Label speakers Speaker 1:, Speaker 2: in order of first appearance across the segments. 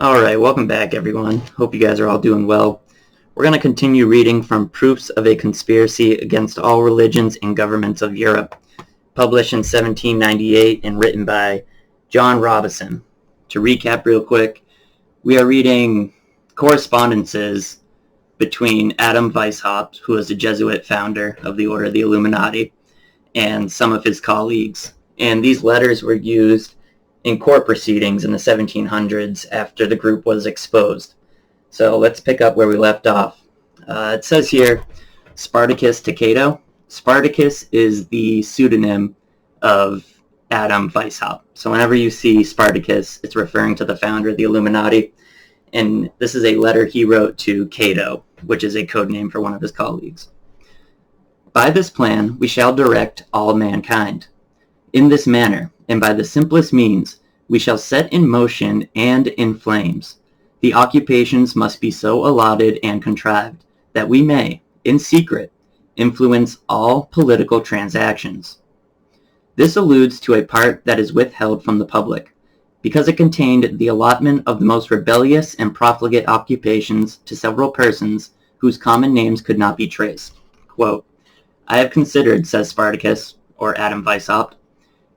Speaker 1: Alright, welcome back everyone. Hope you guys are all doing well. We're going to continue reading from Proofs of a Conspiracy Against All Religions and Governments of Europe, published in 1798 and written by John Robison. To recap real quick, we are reading correspondences between Adam Weishaupt, who was the Jesuit founder of the Order of the Illuminati, and some of his colleagues. And these letters were used in court proceedings in the 1700s after the group was exposed. So let's pick up where we left off. It says here, Spartacus to Cato. Spartacus is the pseudonym of Adam Weishaupt. So whenever you see Spartacus, it's referring to the founder of the Illuminati. And this is a letter he wrote to Cato, which is a code name for one of his colleagues. By this plan, we shall direct all mankind. In this manner, and by the simplest means, we shall set in motion and in flames. The occupations must be so allotted and contrived that we may, in secret, influence all political transactions. This alludes to a part that is withheld from the public, because it contained the allotment of the most rebellious and profligate occupations to several persons whose common names could not be traced. Quote, I have considered, says Spartacus, or Adam Weishaupt,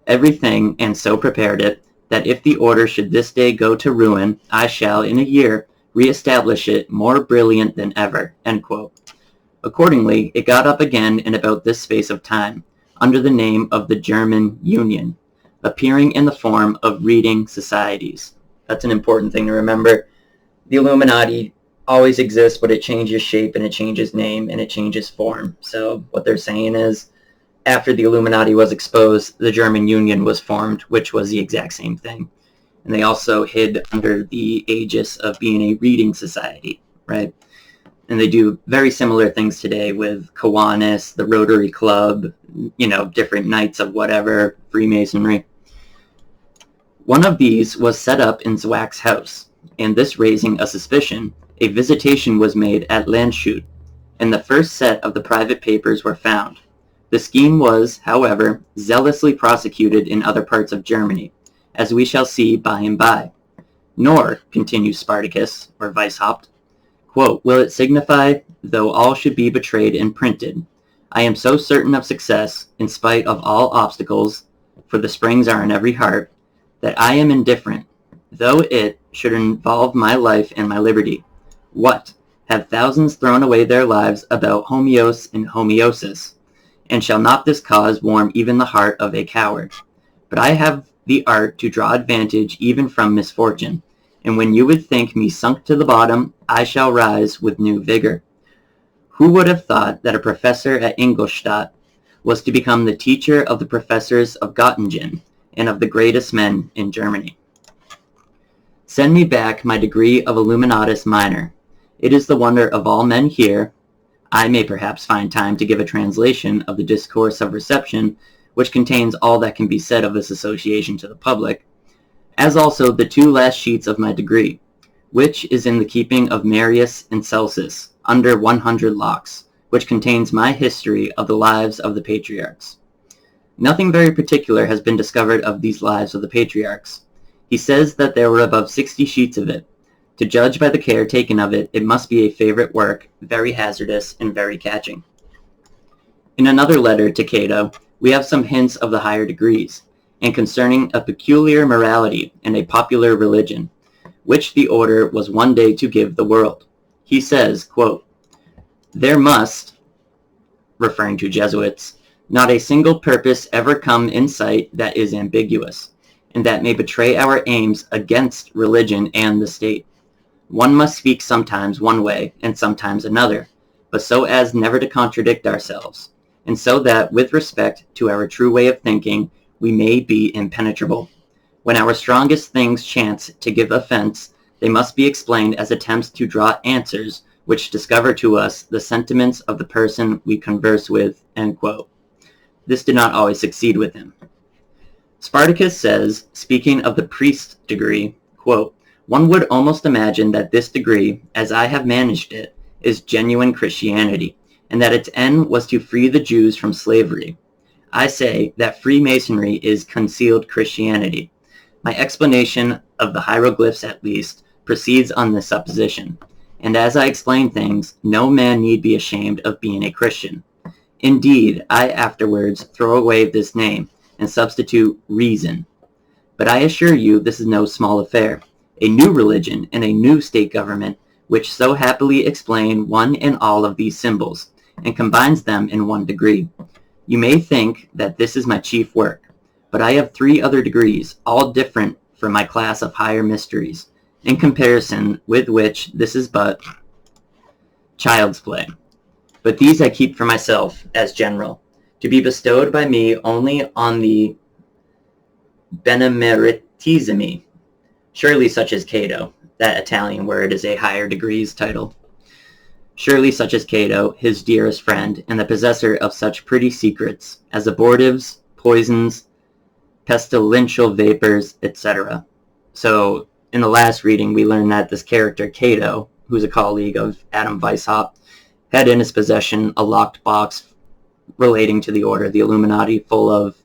Speaker 1: everything, and so prepared it, that if the order should this day go to ruin, I shall, in a year, re-establish it more brilliant than ever. End quote. Accordingly, it got up again in about this space of time, under the name of the German Union, appearing in the form of reading societies. That's an important thing to remember. The Illuminati always exists, but it changes shape, and it changes name, and it changes form. So what they're saying is, after the Illuminati was exposed, the German Union was formed, which was the exact same thing. And they also hid under the aegis of being a reading society, right? And they do very similar things today with Kiwanis, the Rotary Club, different knights of whatever, Freemasonry. One of these was set up in Zwack's house, and this raising a suspicion, a visitation was made at Landshut, and the first set of the private papers were found. The scheme was, however, zealously prosecuted in other parts of Germany, as we shall see by and by. Nor, continues Spartacus, or Weishaupt, quote, will it signify, though all should be betrayed and printed. I am so certain of success, in spite of all obstacles, for the springs are in every heart, that I am indifferent, though it should involve my life and my liberty. What? Have thousands thrown away their lives about homeos and homeosis? And shall not this cause warm even the heart of a coward? But I have the art to draw advantage even from misfortune, and when you would think me sunk to the bottom, I shall rise with new vigor. Who would have thought that a professor at Ingolstadt was to become the teacher of the professors of Göttingen and of the greatest men in Germany? Send me back my degree of Illuminatus Minor. It is the wonder of all men here. I may perhaps find time to give a translation of the Discourse of Reception, which contains all that can be said of this association to the public, as also the 2 last sheets of my degree, which is in the keeping of Marius and Celsus, under 100 locks, which contains my history of the lives of the patriarchs. Nothing very particular has been discovered of these lives of the patriarchs. He says that there were above 60 sheets of it. To judge by the care taken of it, it must be a favorite work, very hazardous and very catching. In another letter to Cato, we have some hints of the higher degrees, and concerning a peculiar morality and a popular religion, which the order was one day to give the world. He says, quote, there must, referring to Jesuits, not a single purpose ever come in sight that is ambiguous, and that may betray our aims against religion and the state. One must speak sometimes one way and sometimes another, but so as never to contradict ourselves, and so that with respect to our true way of thinking, we may be impenetrable. When our strongest things chance to give offense, they must be explained as attempts to draw answers which discover to us the sentiments of the person we converse with, end quote. This did not always succeed with him. Spartacus says, speaking of the priest degree, quote, one would almost imagine that this degree, as I have managed it, is genuine Christianity, and that its end was to free the Jews from slavery. I say that Freemasonry is concealed Christianity. My explanation of the hieroglyphs, at least, proceeds on this supposition. And as I explain things, no man need be ashamed of being a Christian. Indeed, I afterwards throw away this name and substitute reason. But I assure you this is no small affair. A new religion and a new state government, which so happily explain one and all of these symbols, and combines them in one degree. You may think that this is my chief work, but I have 3 other degrees, all different from my class of higher mysteries, in comparison with which this is but child's play. But these I keep for myself as general, to be bestowed by me only on the benemeritissimi, surely such as Cato. That Italian word is a higher degrees title. Surely such as Cato, his dearest friend, and the possessor of such pretty secrets as abortives, poisons, pestilential vapors, etc. So, in the last reading, we learned that this character, Cato, who's a colleague of Adam Weishaupt, had in his possession a locked box relating to the order, the Illuminati, full of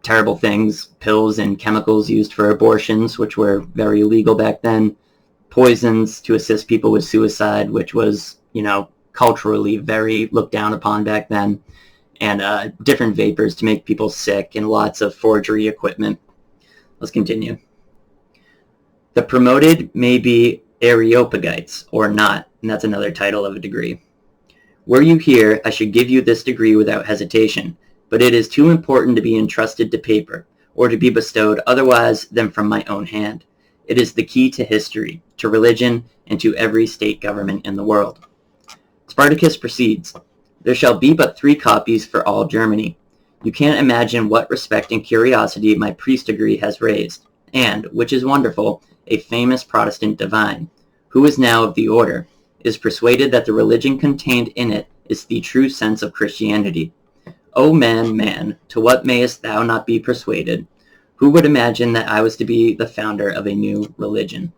Speaker 1: terrible things, pills and chemicals used for abortions, which were very illegal back then, poisons to assist people with suicide, which was, culturally very looked down upon back then, and different vapors to make people sick, and lots of forgery equipment. Let's continue. The promoted may be Areopagites, or not, and that's another title of a degree. Were you here, I should give you this degree without hesitation, but it is too important to be entrusted to paper, or to be bestowed otherwise than from my own hand. It is the key to history, to religion, and to every state government in the world. Spartacus proceeds, there shall be but 3 copies for all Germany. You can't imagine what respect and curiosity my priest degree has raised, and, which is wonderful, a famous Protestant divine, who is now of the order, is persuaded that the religion contained in it is the true sense of Christianity. O man, to what mayest thou not be persuaded? Who would imagine that I was to be the founder of a new religion?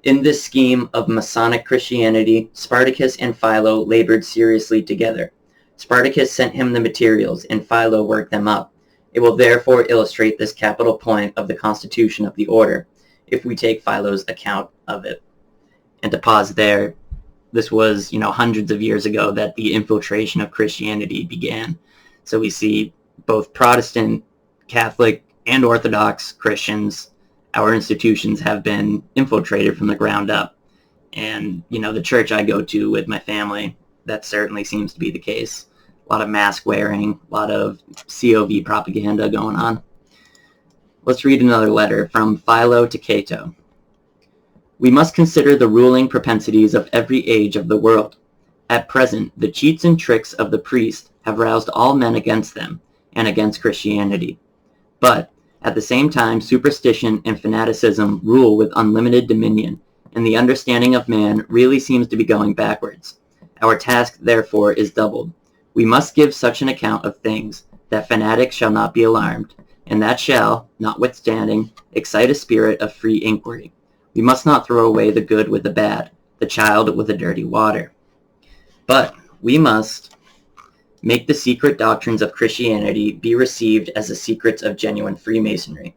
Speaker 1: In this scheme of Masonic Christianity, Spartacus and Philo labored seriously together. Spartacus sent him the materials, and Philo worked them up. It will therefore illustrate this capital point of the constitution of the order, if we take Philo's account of it. And to pause there, this was, hundreds of years ago that the infiltration of Christianity began. So we see both Protestant, Catholic, and Orthodox Christians, our institutions have been infiltrated from the ground up. And, the church I go to with my family, that certainly seems to be the case. A lot of mask wearing, a lot of COV propaganda going on. Let's read another letter from Philo to Cato. We must consider the ruling propensities of every age of the world. At present, the cheats and tricks of the priest have roused all men against them, and against Christianity. But, at the same time, superstition and fanaticism rule with unlimited dominion, and the understanding of man really seems to be going backwards. Our task, therefore, is doubled. We must give such an account of things, that fanatics shall not be alarmed, and that shall, notwithstanding, excite a spirit of free inquiry. We must not throw away the good with the bad, the child with the dirty water. But we must make the secret doctrines of Christianity be received as the secrets of genuine Freemasonry.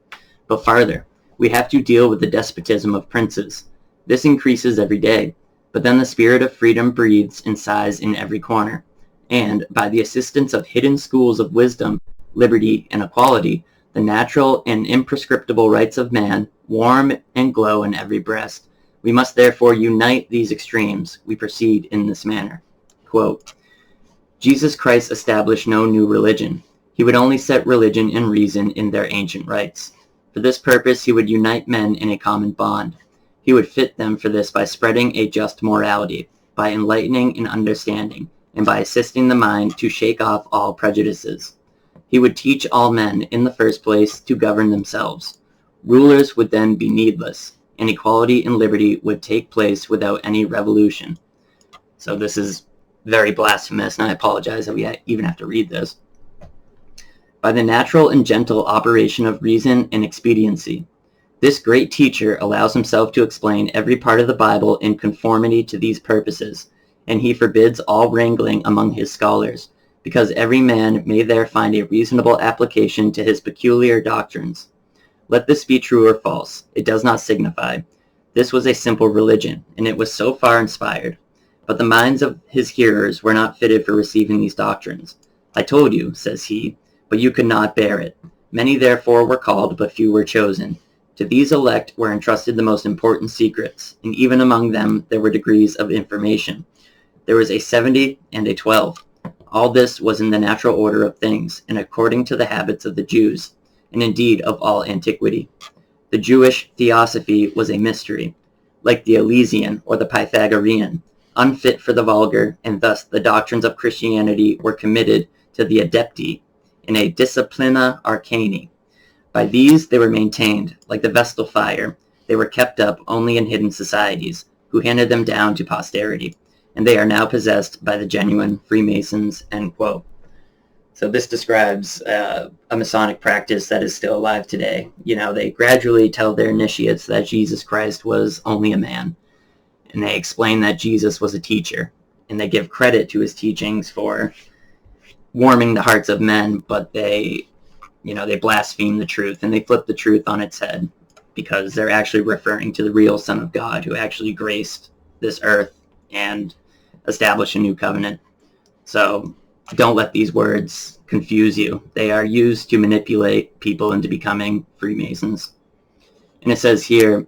Speaker 1: But farther, we have to deal with the despotism of princes. This increases every day, but then the spirit of freedom breathes and sighs in every corner. And, by the assistance of hidden schools of wisdom, liberty, and equality, the natural and imprescriptible rights of man warm and glow in every breast. We must therefore unite these extremes. We proceed in this manner. Quote, Jesus Christ established no new religion. He would only set religion and reason in their ancient rights. For this purpose he would unite men in a common bond. He would fit them for this by spreading a just morality, by enlightening and understanding, and by assisting the mind to shake off all prejudices. He would teach all men, in the first place, to govern themselves. Rulers would then be needless, and equality and liberty would take place without any revolution. So this is very blasphemous, and I apologize that we even have to read this. By the natural and gentle operation of reason and expediency, this great teacher allows himself to explain every part of the Bible in conformity to these purposes, and he forbids all wrangling among his scholars, because every man may there find a reasonable application to his peculiar doctrines. Let this be true or false. It does not signify. This was a simple religion, and it was so far inspired. But the minds of his hearers were not fitted for receiving these doctrines. I told you, says he, but you could not bear it. Many therefore were called, but few were chosen. To these elect were entrusted the most important secrets, and even among them there were degrees of information. There was a 70 and a 12. All this was in the natural order of things, and according to the habits of the Jews, and indeed of all antiquity. The Jewish theosophy was a mystery, like the Eleusinian or the Pythagorean, unfit for the vulgar, and thus the doctrines of Christianity were committed to the adepti in a disciplina arcani. By these they were maintained, like the Vestal fire. They were kept up only in hidden societies, who handed them down to posterity, and they are now possessed by the genuine Freemasons, end quote. So this describes a Masonic practice that is still alive today. You know, they gradually tell their initiates that Jesus Christ was only a man, and they explain that Jesus was a teacher, and they give credit to his teachings for warming the hearts of men, but they blaspheme the truth, and they flip the truth on its head, because they're actually referring to the real Son of God who actually graced this earth and established a new covenant. So don't let these words confuse you. They are used to manipulate people into becoming Freemasons. And it says here,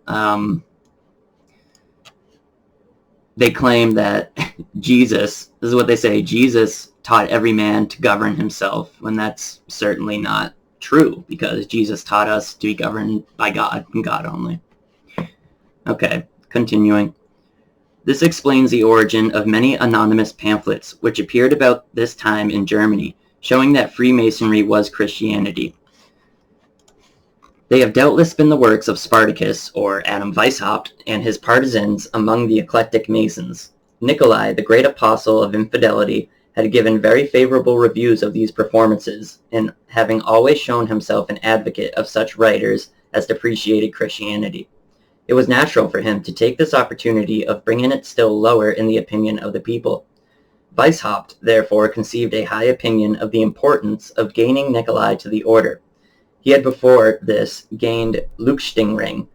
Speaker 1: they claim that Jesus, this is what they say, Jesus taught every man to govern himself, when that's certainly not true, because Jesus taught us to be governed by God and God only. Okay, continuing. This explains the origin of many anonymous pamphlets which appeared about this time in Germany, showing that Freemasonry was Christianity. They have doubtless been the works of Spartacus, or Adam Weishaupt, and his partisans among the eclectic Masons. Nikolai, the great apostle of infidelity, had given very favorable reviews of these performances, and having always shown himself an advocate of such writers as depreciated Christianity. It was natural for him to take this opportunity of bringing it still lower in the opinion of the people. Weishaupt, therefore, conceived a high opinion of the importance of gaining Nikolai to the order. He had before this gained Leuchtenring,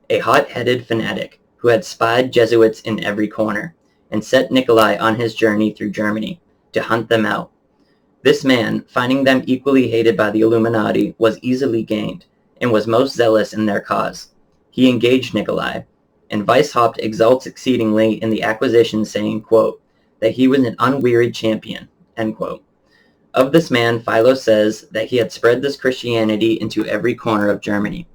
Speaker 1: a hot-headed fanatic, who had spied Jesuits in every corner, and set Nikolai on his journey through Germany, to hunt them out. This man, finding them equally hated by the Illuminati, was easily gained, and was most zealous in their cause. He engaged Nikolai, and Weishaupt exults exceedingly in the acquisition, saying, quote, that he was an unwearied champion, end quote. Of this man, Philo says that he had spread this Christianity into every corner of Germany.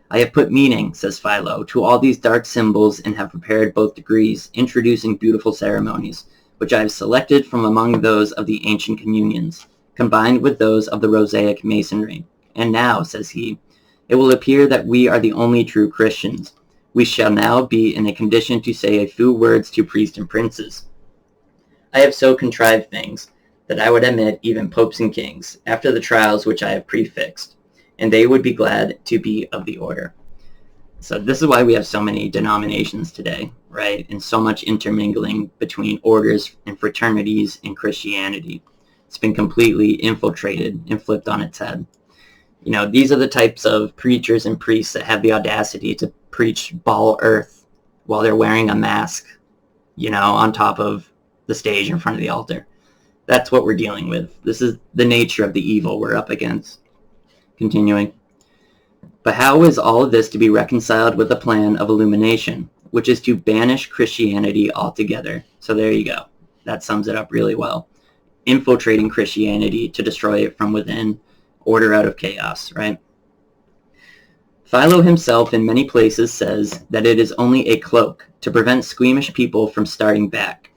Speaker 1: I have put meaning, says Philo, to all these dark symbols, and have prepared both degrees, introducing beautiful ceremonies, which I have selected from among those of the ancient communions, combined with those of the Mosaic Masonry. And now, says he, it will appear that we are the only true Christians. We shall now be in a condition to say a few words to priests and princes. I have so contrived things that I would admit even popes and kings, after the trials which I have prefixed, and they would be glad to be of the order. So this is why we have so many denominations today, right? And so much intermingling between orders and fraternities and Christianity. It's been completely infiltrated and flipped on its head. You know, these are the types of preachers and priests that have the audacity to preach ball earth while they're wearing a mask, you know, on top of the stage in front of the altar. That's what we're dealing with. This is the nature of the evil we're up against. Continuing. But how is all of this to be reconciled with the plan of illumination, which is to banish Christianity altogether? So there you go. That sums it up really well. Infiltrating Christianity to destroy it from within, order out of chaos, right? Philo himself in many places says that it is only a cloak to prevent squeamish people from starting back.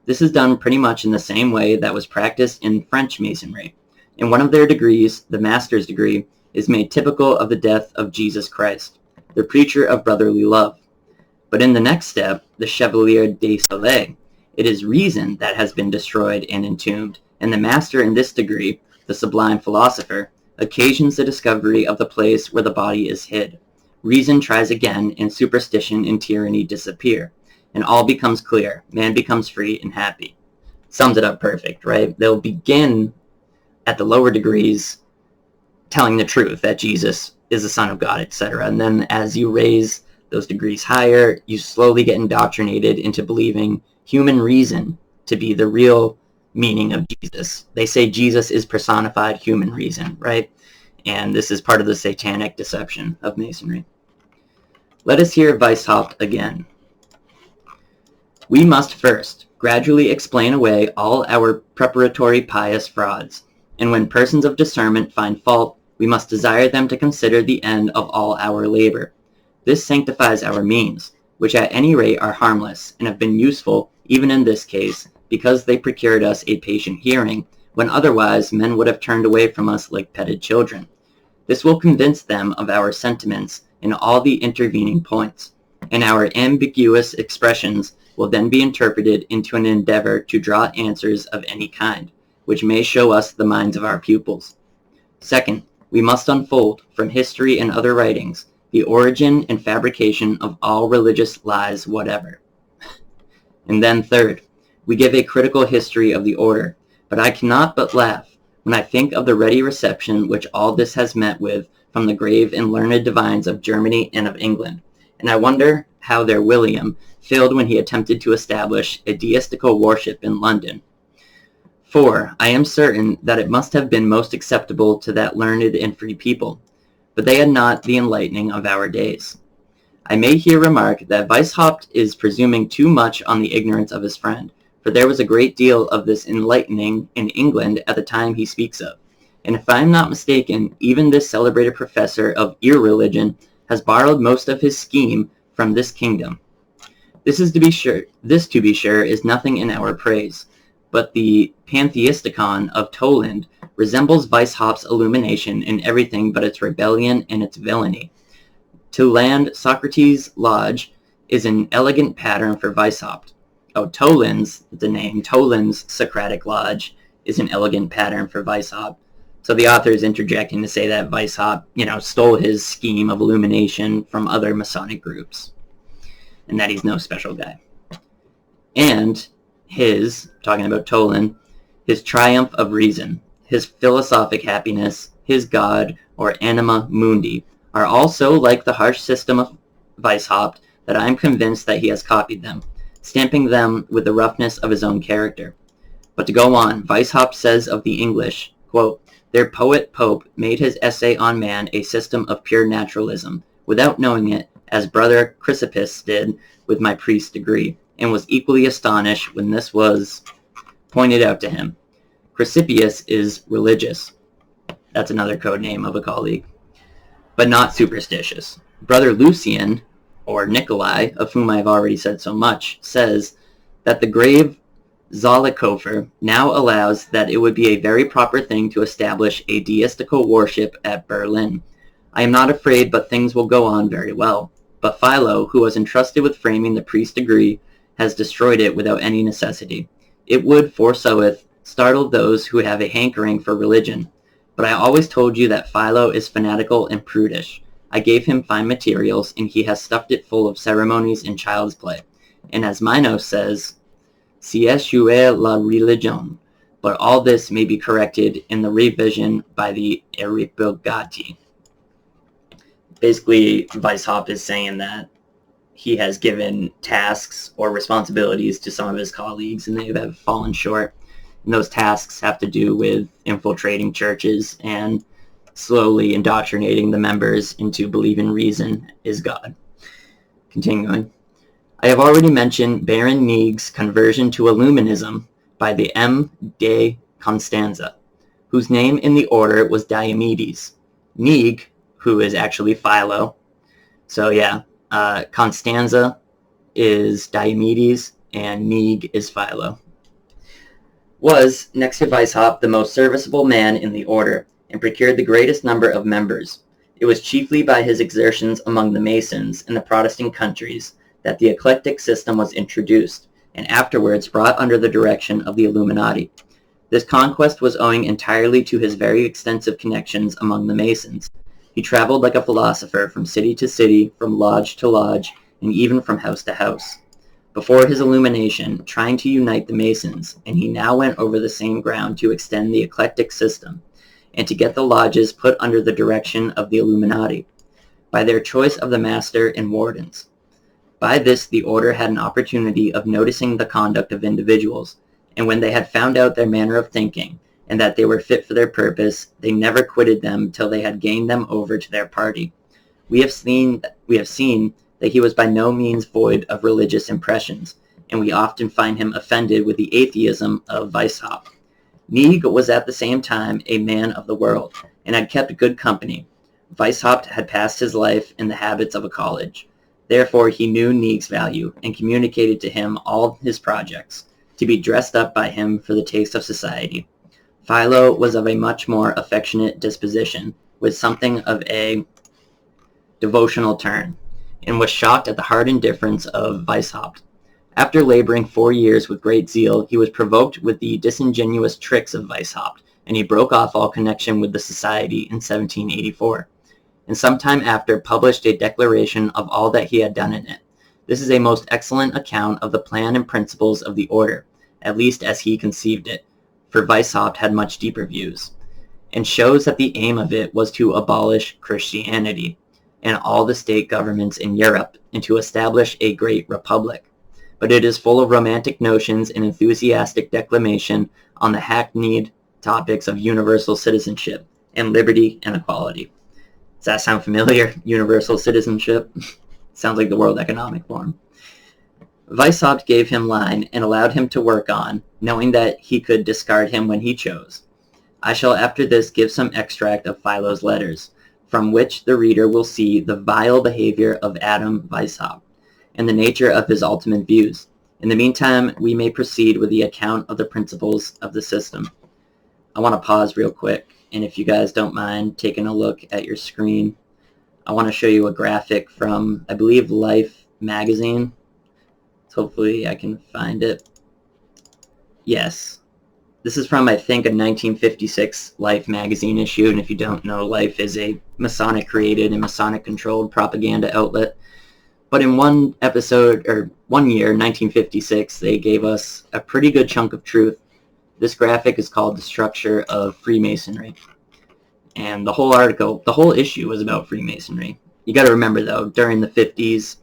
Speaker 1: This is done pretty much in the same way that was practiced in French Masonry. In one of their degrees, the master's degree, is made typical of the death of Jesus Christ, the preacher of brotherly love. But in the next step, the Chevalier de Soleil, it is reason that has been destroyed and entombed, and the master in this degree, the sublime philosopher, occasions the discovery of the place where the body is hid. Reason tries again, and superstition and tyranny disappear, and all becomes clear. Man becomes free and happy. Sums it up perfect, right? They'll begin at the lower degrees telling the truth that Jesus is the Son of God, etc. And then as you raise those degrees higher, you slowly get indoctrinated into believing human reason to be the real meaning of Jesus. They say Jesus is personified human reason, right? And this is part of the satanic deception of Masonry. Let us hear Weishaupt again. We must first gradually explain away all our preparatory pious frauds, and when persons of discernment find fault, we must desire them to consider the end of all our labor. This sanctifies our means, which at any rate are harmless, and have been useful, even in this case, because they procured us a patient hearing, when otherwise men would have turned away from us like petted children. This will convince them of our sentiments in all the intervening points, and our ambiguous expressions will then be interpreted into an endeavor to draw answers of any kind, which may show us the minds of our pupils. Second, we must unfold, from history and other writings, the origin and fabrication of all religious lies whatever. And then third, we give a critical history of the order, but I cannot but laugh when I think of the ready reception which all this has met with from the grave and learned divines of Germany and of England, and I wonder how their William failed when he attempted to establish a deistical worship in London. For I am certain that it must have been most acceptable to that learned and free people, but they had not the enlightening of our days. I may here remark that Weishaupt is presuming too much on the ignorance of his friend, for there was a great deal of this enlightening in England at the time he speaks of, and if I am not mistaken, even this celebrated professor of irreligion has borrowed most of his scheme from this kingdom. This to be sure, is nothing in our praise, but the Pantheisticon of Toland resembles Weishaupt's illumination in everything but its rebellion and its villainy. To land Socrates' Lodge is an elegant pattern for Weishaupt. Oh, Toland's Socratic Lodge is an elegant pattern for Weishaupt. So the author is interjecting to say that Weishaupt, stole his scheme of illumination from other Masonic groups, and that he's no special guy. And talking about Toland, his triumph of reason, his philosophic happiness, his God, or anima mundi, are all so like the harsh system of Weishaupt that I am convinced that he has copied them, stamping them with the roughness of his own character. But to go on, Weishaupt says of the English, quote, their poet Pope made his essay on man a system of pure naturalism, without knowing it, as brother Chrysippus did with my priest's degree, and was equally astonished when this was pointed out to him. Chrysippus is religious. That's another code name of a colleague. But not superstitious. Brother Lucian, or Nikolai, of whom I have already said so much, says that the grave Zollikofer now allows that it would be a very proper thing to establish a deistical worship at Berlin. I am not afraid but things will go on very well. But Philo, who was entrusted with framing the priest's degree, has destroyed it without any necessity. It would, forsooth, startle those who have a hankering for religion. But I always told you that Philo is fanatical and prudish. I gave him fine materials, and he has stuffed it full of ceremonies and child's play. And as Minos says, si es jouer la religion, but all this may be corrected in the revision by the Eripogati. Basically, Weishaupt is saying that he has given tasks or responsibilities to some of his colleagues, and they have fallen short. And those tasks have to do with infiltrating churches and slowly indoctrinating the members into believing reason is God. Continuing. I have already mentioned Baron Neig's conversion to Illuminism by the M. de Constanza, whose name in the order was Diomedes. Neig, who is actually Philo. So yeah, Constanza is Diomedes, and Neig is Philo. Was, next to Weishaupt, the most serviceable man in the order, and procured the greatest number of members. It was chiefly by his exertions among the Masons in the Protestant countries that the eclectic system was introduced, and afterwards brought under the direction of the Illuminati. This conquest was owing entirely to his very extensive connections among the Masons. He traveled like a philosopher from city to city, from lodge to lodge, and even from house to house, before his illumination, trying to unite the Masons, and he now went over the same ground to extend the eclectic system. and to get the lodges put under the direction of the Illuminati, by their choice of the master and wardens. By this the order had an opportunity of noticing the conduct of individuals, and when they had found out their manner of thinking, and that they were fit for their purpose, they never quitted them till they had gained them over to their party. We have seen that he was by no means void of religious impressions, and we often find him offended with the atheism of Weishaupt. Neig was at the same time a man of the world, and had kept good company. Weishaupt had passed his life in the habits of a college. Therefore he knew Neig's value, and communicated to him all his projects, to be dressed up by him for the taste of society. Philo was of a much more affectionate disposition, with something of a devotional turn, and was shocked at the hard indifference of Weishaupt. After laboring 4 years with great zeal, he was provoked with the disingenuous tricks of Weishaupt, and he broke off all connection with the society in 1784, and some time after published a declaration of all that he had done in it. This is a most excellent account of the plan and principles of the order, at least as he conceived it, for Weishaupt had much deeper views, and shows that the aim of it was to abolish Christianity and all the state governments in Europe, and to establish a great republic. But it is full of romantic notions and enthusiastic declamation on the hackneyed topics of universal citizenship and liberty and equality. Does that sound familiar? Universal citizenship? Sounds like the World Economic Forum. Weishaupt gave him line and allowed him to work on, knowing that he could discard him when he chose. I shall after this give some extract of Philo's letters, from which the reader will see the vile behavior of Adam Weishaupt, and the nature of his ultimate views. In the meantime, we may proceed with the account of the principles of the system. I want to pause real quick, and if you guys don't mind taking a look at your screen, I want to show you a graphic from, I believe, Life magazine. So hopefully I can find it. Yes. This is from, I think, a 1956 Life magazine issue, and if you don't know, Life is a Masonic-created and Masonic-controlled propaganda outlet. But in one episode, or 1 year, 1956, they gave us a pretty good chunk of truth. This graphic is called The Structure of Freemasonry. And the whole article, the whole issue was about Freemasonry. You got to remember, though, during the 50s,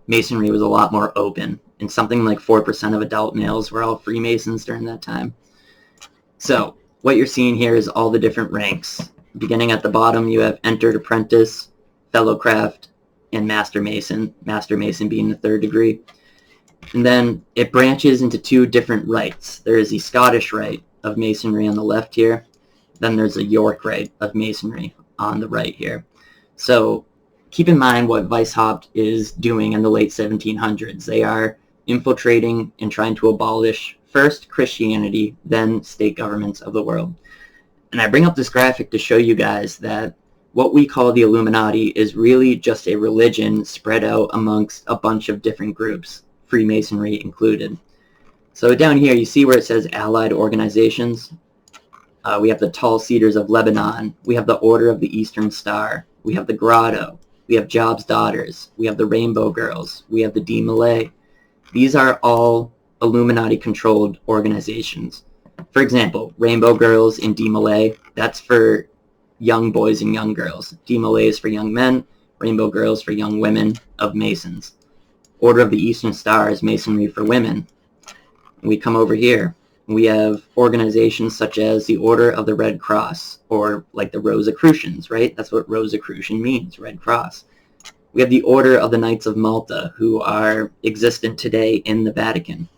Speaker 1: Masonry was a lot more open, and something like 4% of adult males were all Freemasons during that time. So, what you're seeing here is all the different ranks. Beginning at the bottom, you have Entered Apprentice, Fellow Craft, and Master Mason. Master Mason being the 3rd degree. And then it branches into 2 different rites. There is the Scottish Rite of Masonry on the left here. Then there's a York Rite of Masonry on the right here. So, keep in mind what Weishaupt is doing in the late 1700s. They are infiltrating and trying to abolish first Christianity, then state governments of the world. And I bring up this graphic to show you guys that what we call the Illuminati is really just a religion spread out amongst a bunch of different groups, Freemasonry included. So down here you see where it says Allied Organizations. We have the Tall Cedars of Lebanon. We have the Order of the Eastern Star. We have the Grotto. We have Job's Daughters. We have the Rainbow Girls. We have the D Malay. These are all Illuminati-controlled organizations. For example, Rainbow Girls and D Malay, that's for young boys and young girls. D Malay is for young men. Rainbow Girls for young women of Masons. Order of the Eastern Star is Masonry for women. We come over here. We have organizations such as the Order of the Red Cross, or like the Rosicrucians, right? That's what Rosicrucian means, Red Cross. We have the Order of the Knights of Malta, who are existent today in the Vatican.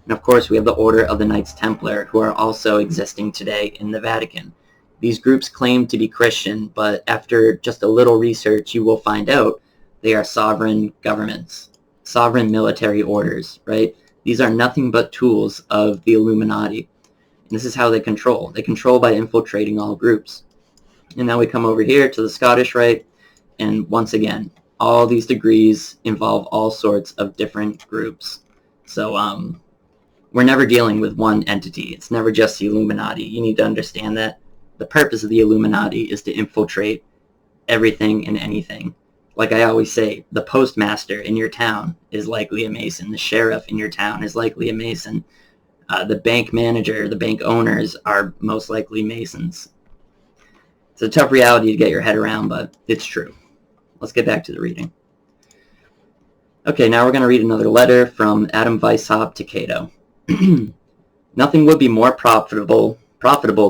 Speaker 1: And of course, we have the Order of the Knights Templar, who are also existing today in the Vatican. These groups claim to be Christian, but after just a little research, you will find out they are sovereign governments, sovereign military orders, right? These are nothing but tools of the Illuminati. And this is how they control. They control by infiltrating all groups. And now we come over here to the Scottish Rite, and once again, all these degrees involve all sorts of different groups. So we're never dealing with one entity. It's never just the Illuminati. You need to understand that the purpose of the Illuminati is to infiltrate everything and anything. Like I always say, the postmaster in your town is likely a Mason. The sheriff in your town is likely a Mason. The bank manager, the bank owners are most likely Masons. It's a tough reality to get your head around, but it's true. Let's get back to the reading. Okay, now we're going to read another letter from Adam Weishaupt to Cato. Nothing would be more profitable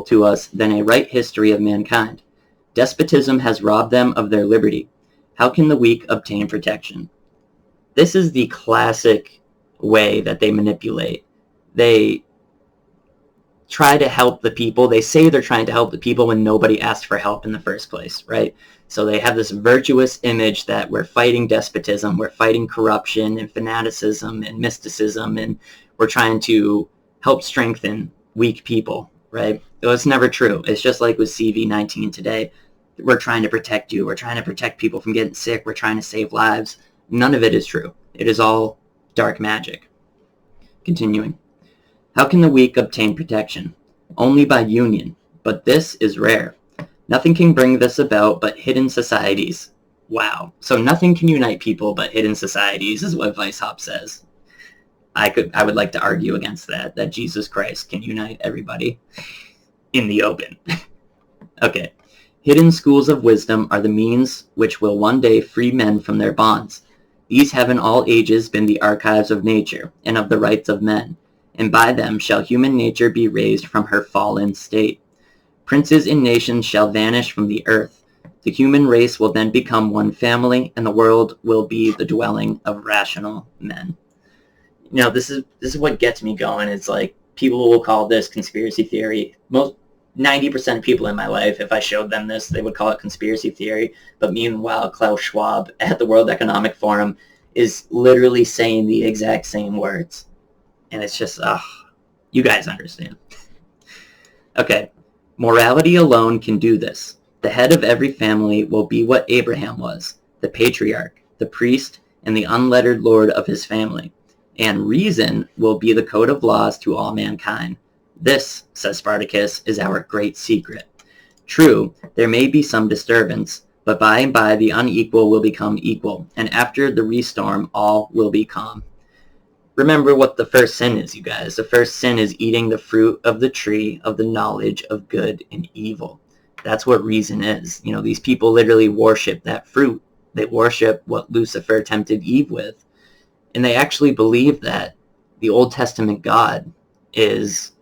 Speaker 1: to us than a right history of mankind. Despotism has robbed them of their liberty. How can the weak obtain protection? This is the classic way that they manipulate. They try to help the people. They say they're trying to help the people when nobody asked for help in the first place, right? So they have this virtuous image that we're fighting despotism, we're fighting corruption and fanaticism and mysticism, and we're trying to help strengthen weak people, right? Well, it's never true. It's just like with CV19 today. We're trying to protect you. We're trying to protect people from getting sick. We're trying to save lives. None of it is true. It is all dark magic. Continuing. How can the weak obtain protection? Only by union, but this is rare. Nothing can bring this about but hidden societies. Wow. So nothing can unite people but hidden societies is what Weishaupt says. I would like to argue against that Jesus Christ can unite everybody in the open. Okay. Hidden schools of wisdom are the means which will one day free men from their bonds. These have in all ages been the archives of nature and of the rights of men, and by them shall human nature be raised from her fallen state. Princes and nations shall vanish from the earth. The human race will then become one family, and the world will be the dwelling of rational men. You know, this is what gets me going. It's like people will call this conspiracy theory. Most 90% of people in my life, if I showed them this, they would call it conspiracy theory. But meanwhile, Klaus Schwab at the World Economic Forum is literally saying the exact same words. And it's just, you guys understand. Okay, morality alone can do this. The head of every family will be what Abraham was, the patriarch, the priest, and the unlettered lord of his family. And reason will be the code of laws to all mankind. This, says Spartacus, is our great secret. True, there may be some disturbance, but by and by the unequal will become equal, and after the restorm all will be calm. Remember what the first sin is, you guys. The first sin is eating the fruit of the tree of the knowledge of good and evil. That's what reason is. You know, these people literally worship that fruit. They worship what Lucifer tempted Eve with. And they actually believe that the Old Testament God is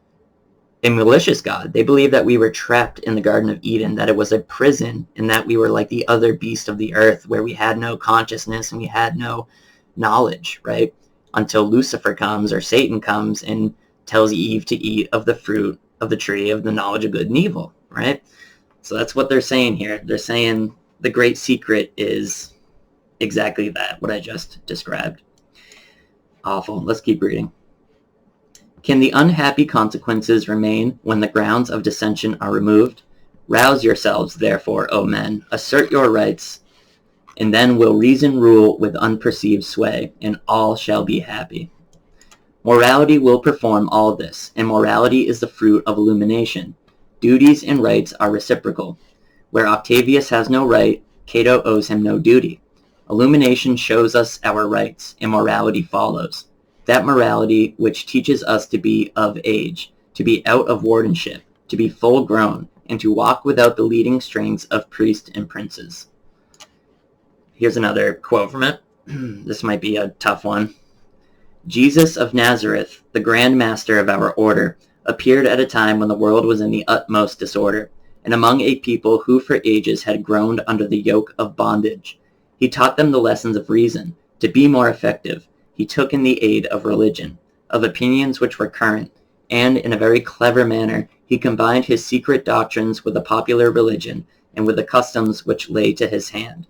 Speaker 1: a malicious God. They believe that we were trapped in the Garden of Eden, that it was a prison, and that we were like the other beast of the earth, where we had no consciousness and we had no knowledge, right? Until Lucifer comes, or Satan comes, and tells Eve to eat of the fruit of the tree of the knowledge of good and evil, right? So that's what they're saying here. They're saying the great secret is exactly that, what I just described. Awful. Let's keep reading. Can the unhappy consequences remain when the grounds of dissension are removed? Rouse yourselves, therefore, O men, assert your rights, and then will reason rule with unperceived sway, and all shall be happy. Morality will perform all this, and morality is the fruit of illumination. Duties and rights are reciprocal. Where Octavius has no right, Cato owes him no duty. Illumination shows us our rights, and morality follows. That morality which teaches us to be of age, to be out of wardenship, to be full grown, and to walk without the leading strings of priests and princes. Here's another quote from it. This might be a tough one. Jesus of Nazareth, the Grand Master of our order, appeared at a time when the world was in the utmost disorder, and among a people who for ages had groaned under the yoke of bondage. He taught them the lessons of reason. To be more effective, he took in the aid of religion, of opinions which were current, and in a very clever manner he combined his secret doctrines with the popular religion and with the customs which lay to his hand.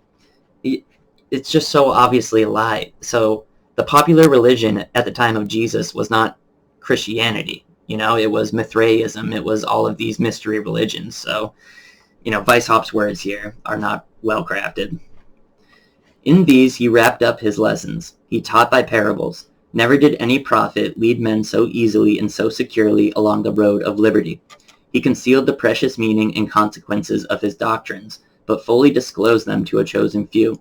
Speaker 1: It's just so obviously a lie. So the popular religion at the time of Jesus was not Christianity. You know, it was Mithraism. It was all of these mystery religions. So, you know, Weishaupt's words here are not well crafted. In these he wrapped up his lessons. He taught by parables. Never did any prophet lead men so easily and so securely along the road of liberty. He concealed the precious meaning and consequences of his doctrines, but fully disclosed them to a chosen few.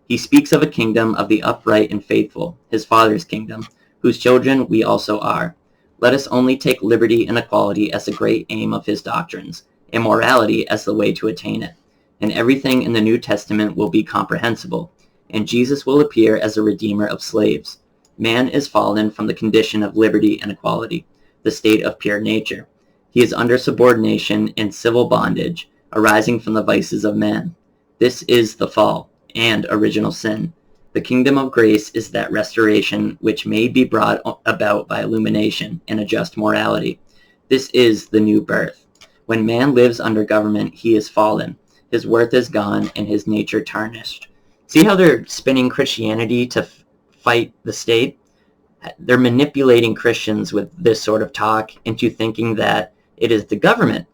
Speaker 1: He speaks of a kingdom of the upright and faithful, his Father's kingdom, whose children we also are. Let us only take liberty and equality as the great aim of his doctrines, and morality as the way to attain it. And everything in the New Testament will be comprehensible, and Jesus will appear as a redeemer of slaves. Man is fallen from the condition of liberty and equality, the state of pure nature. He is under subordination and civil bondage, arising from the vices of man. This is the fall and original sin. The kingdom of grace is that restoration which may be brought about by illumination and a just morality. This is the new birth. When man lives under government, he is fallen. His worth is gone and his nature tarnished. See how they're spinning Christianity to fight the state? They're manipulating Christians with this sort of talk into thinking that it is the government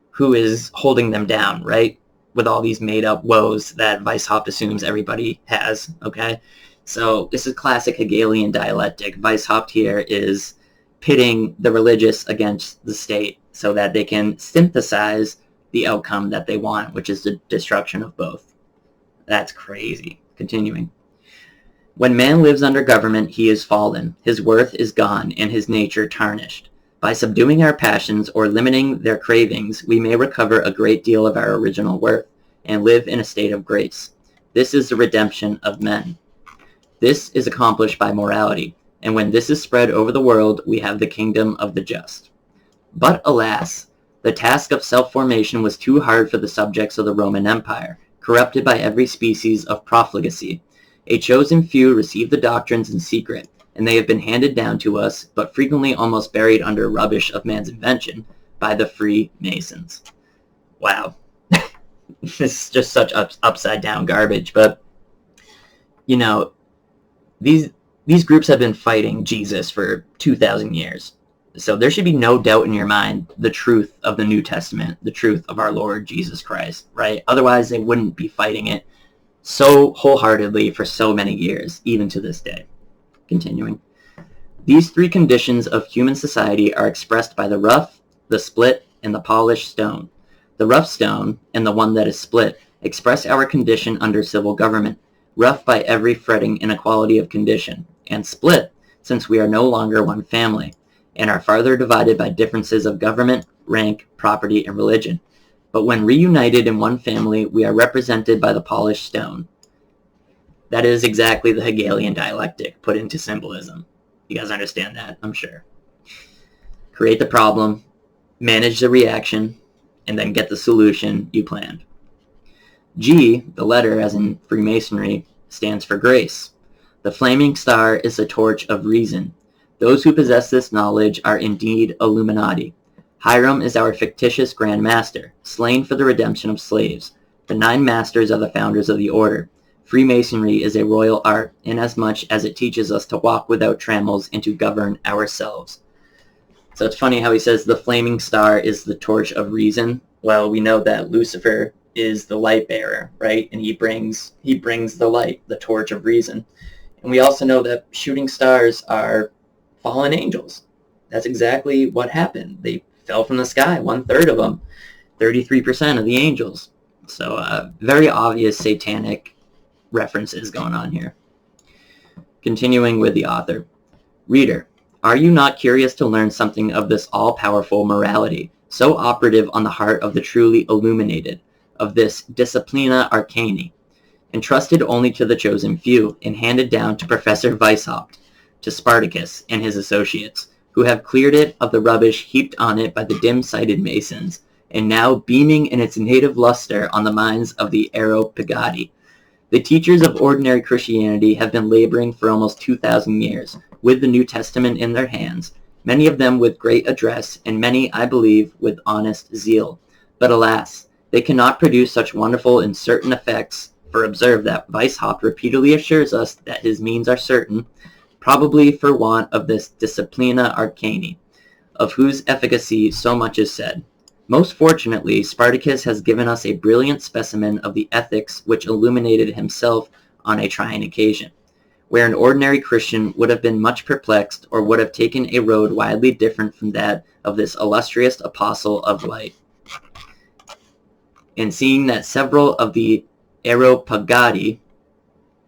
Speaker 1: who is holding them down, right? With all these made-up woes that Weishaupt assumes everybody has, okay? So this is classic Hegelian dialectic. Weishaupt here is pitting the religious against the state so that they can synthesize the outcome that they want, which is the destruction of both. That's crazy. Continuing. When man lives under government, he is fallen. His worth is gone and his nature tarnished. By subduing our passions or limiting their cravings, we may recover a great deal of our original worth and live in a state of grace. This is the redemption of men. This is accomplished by morality, and when this is spread over the world, we have the kingdom of the just. But alas, the task of self-formation was too hard for the subjects of the Roman Empire, corrupted by every species of profligacy. A chosen few received the doctrines in secret, and they have been handed down to us, but frequently almost buried under rubbish of man's invention, by the Freemasons. Wow. This is just such upside down garbage, but, you know, these groups have been fighting Jesus for 2,000 years. So there should be no doubt in your mind the truth of the New Testament, the truth of our Lord Jesus Christ, right? Otherwise, they wouldn't be fighting it so wholeheartedly for so many years, even to this day. Continuing. These three conditions of human society are expressed by the rough, the split, and the polished stone. The rough stone, and the one that is split, express our condition under civil government, rough by every fretting inequality of condition, and split, since we are no longer one family, and are farther divided by differences of government, rank, property, and religion. But when reunited in one family, we are represented by the polished stone. That is exactly the Hegelian dialectic put into symbolism. You guys understand that, I'm sure. Create the problem, manage the reaction, and then get the solution you planned. G, the letter, as in Freemasonry, stands for grace. The flaming star is the torch of reason. Those who possess this knowledge are indeed Illuminati. Hiram is our fictitious Grand Master, slain for the redemption of slaves. The 9 masters are the founders of the order. Freemasonry is a royal art, inasmuch as it teaches us to walk without trammels and to govern ourselves. So it's funny how he says the flaming star is the torch of reason. Well, we know that Lucifer is the light bearer, right? And he brings the light, the torch of reason. And we also know that shooting stars are fallen angels. That's exactly what happened. They fell from the sky, 1/3 of them, 33% of the angels. So very obvious satanic references going on here. Continuing with the author. Reader, are you not curious to learn something of this all-powerful morality, so operative on the heart of the truly illuminated, of this disciplina arcani, entrusted only to the chosen few, and handed down to Professor Weishaupt, to Spartacus and his associates, who have cleared it of the rubbish heaped on it by the dim-sighted Masons, and now beaming in its native luster on the minds of the Areopagiti. The teachers of ordinary Christianity have been laboring for almost 2,000 years, with the New Testament in their hands, many of them with great address, and many, I believe, with honest zeal. But alas, they cannot produce such wonderful and certain effects, for observe that Weishaupt repeatedly assures us that his means are certain, probably for want of this disciplina arcani, of whose efficacy so much is said. Most fortunately, Spartacus has given us a brilliant specimen of the ethics which illuminated himself on a trying occasion, where an ordinary Christian would have been much perplexed or would have taken a road widely different from that of this illustrious apostle of light. And seeing that several of the Areopagiti,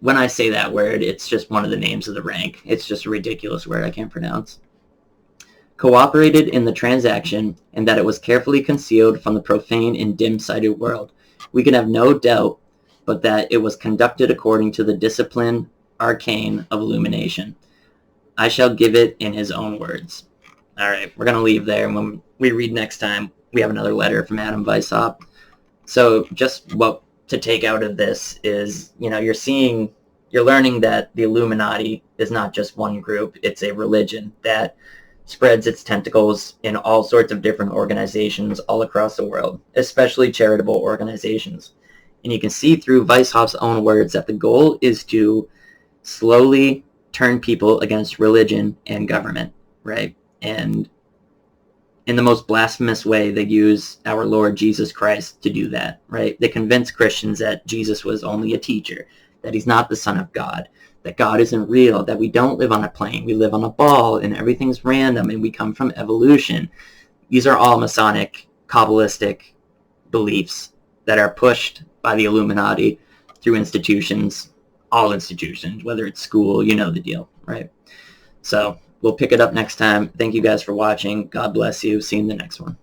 Speaker 1: when I say that word, it's just one of the names of the rank. It's just a ridiculous word I can't pronounce. cooperated in the transaction, and that it was carefully concealed from the profane and dim-sighted world. We can have no doubt but that it was conducted according to the discipline arcane of illumination. I shall give it in his own words. All right, we're going to leave there, and when we read next time, we have another letter from Adam Weishaupt. So just what to take out of this is, you're learning that the Illuminati is not just one group, it's a religion that spreads its tentacles in all sorts of different organizations all across the world, especially charitable organizations. And you can see through Weishaupt's own words that the goal is to slowly turn people against religion and government, right? And in the most blasphemous way, they use our Lord Jesus Christ to do that, right? They convince Christians that Jesus was only a teacher, that he's not the Son of God, that God isn't real, that we don't live on a plane, we live on a ball, and everything's random, and we come from evolution. These are all Masonic, Kabbalistic beliefs that are pushed by the Illuminati through institutions, all institutions, whether it's school, you know the deal, right? So we'll pick it up next time. Thank you guys for watching. God bless you. See you in the next one.